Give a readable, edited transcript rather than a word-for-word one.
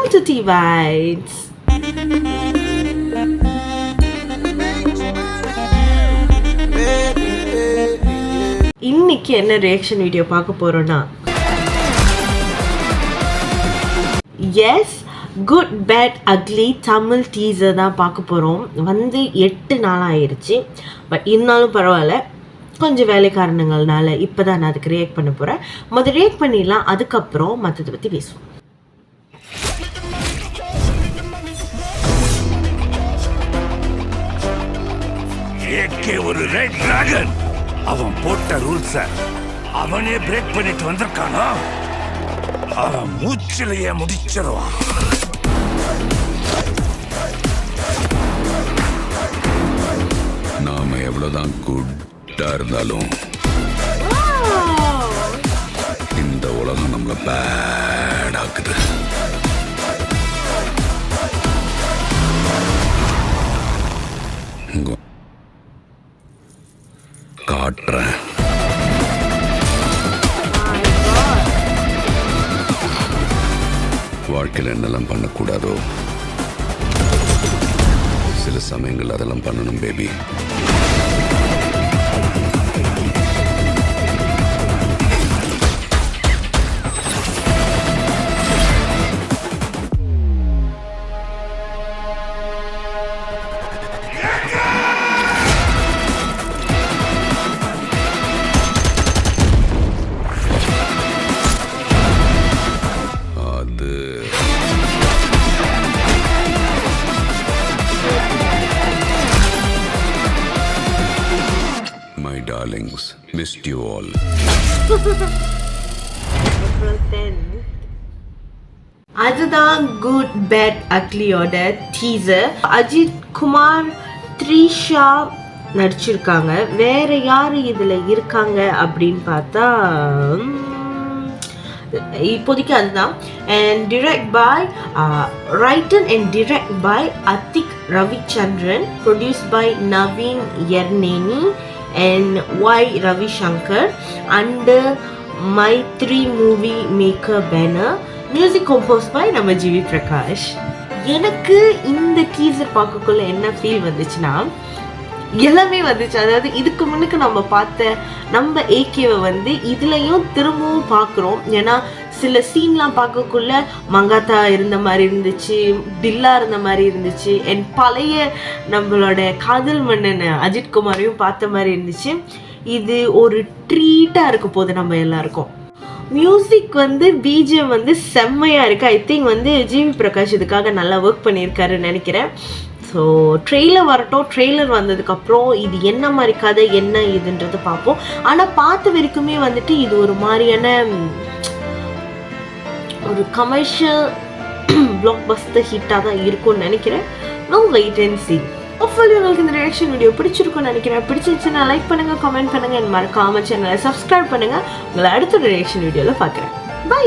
Welcome to Tea Bites. இன்னைக்கு என்ன reaction video பார்க்க போறோம்னா, yes good bad ugly Tamil teaser தான் பார்க்க போகிறோம். 8 நாள் ஆயிடுச்சு. பட் இருந்தாலும் பரவாயில்ல, கொஞ்சம் வேலை காரணங்கள்னால இப்போ தான் நான் அதுக்கு ரியாக்ட் பண்ண போகிறேன். முதல்ல ரியாக்ட் பண்ணிடலாம், அதுக்கப்புறம் மற்றதை பற்றி பேசுவோம். ஒரு ரெட் டிராகன் அவன் போட்ட ரூல்ஸ அவனே பிரேக் பண்ணிட்டு வந்திருக்கானோ, அவன் மூச்சிலேயே முடிச்சிருவான். நாம எவ்வளவுதான் குட்டா இருந்தாலும் இந்த உலகம் நம்மள பேட் ஆக்குது. காட்டுறேன். வாழ்க்கையில் என்னெல்லாம் பண்ணக்கூடாதோ சில சமயங்கள் அதெல்லாம் பண்ணணும் baby. My darlings, missed you all. அதுதான் குட் பேட் அக்லியோட டீசர். அஜித் குமார், த்ரிஷா நடிச்சிருக்காங்க. வேற யாரு இதுல இருக்காங்க அப்படின்னு பார்த்தா இப்போதைக்கு அதுதான். And directed by written and directed by Adhik Ravichandran, produced by Naveen Yerneni and Y Ravishankar under My3 Movie Maker banner. Music composed by நம்ம ஜிவி பிரகாஷ். எனக்கு இந்த டீசர் பார்க்கக்குள்ள என்ன ஃபீல் வந்துச்சுன்னா, எல்லாமே வந்துச்சு. அதாவது இதுக்கு முன்னுக்கு நம்ம பார்த்த நம்ம ஏகேவை இதுலையும் திரும்பவும் பார்க்குறோம். ஏன்னா சில சீன்லாம் பார்க்கக்குள்ள மங்காத்தா இருந்த மாதிரி இருந்துச்சு, டில்லா இருந்த மாதிரி இருந்துச்சு, அண்ட் பழைய நம்மளோட காதல் மன்னன் அஜித் குமாரையும் பார்த்த மாதிரி இருந்துச்சு. இது ஒரு ட்ரீட்டாக இருக்க போகுது நம்ம எல்லாருக்கும். மியூசிக் பிஜிஎம் செம்மையாக இருக்குது. ஐ திங்க் ஜிவி பிரகாஷ் இதுக்காக நல்லா ஒர்க் பண்ணியிருக்காருன்னு நினைக்கிறேன். ஸோ ட்ரெய்லர் வரட்டும். ட்ரெய்லர் வந்ததுக்கப்புறம் இது என்ன மாதிரி கதை என்ன இதுன்றது பார்ப்போம். ஆனால் பார்த்த வரைக்குமே இது ஒரு மாதிரியான ஒரு கமர்ஷியல் பிளாக் பஸ்டர் ஹிட்டாக தான் இருக்கும்னு நினைக்கிறேன். No wait and see. Hopefully உங்களுக்கு இந்த ரியாக்ஷன் வீடியோ பிடிச்சிருக்கும்னு நினைக்கிறேன். பிடிச்சிருச்சுன்னா லைக் பண்ணுங்கள், கமெண்ட் பண்ணுங்கள், மறக்காம சேனலை சப்ஸ்கிரைப் பண்ணுங்கள். உங்களை அடுத்த ரியாக்ஷன் வீடியோவில் பார்க்குறேன். பை.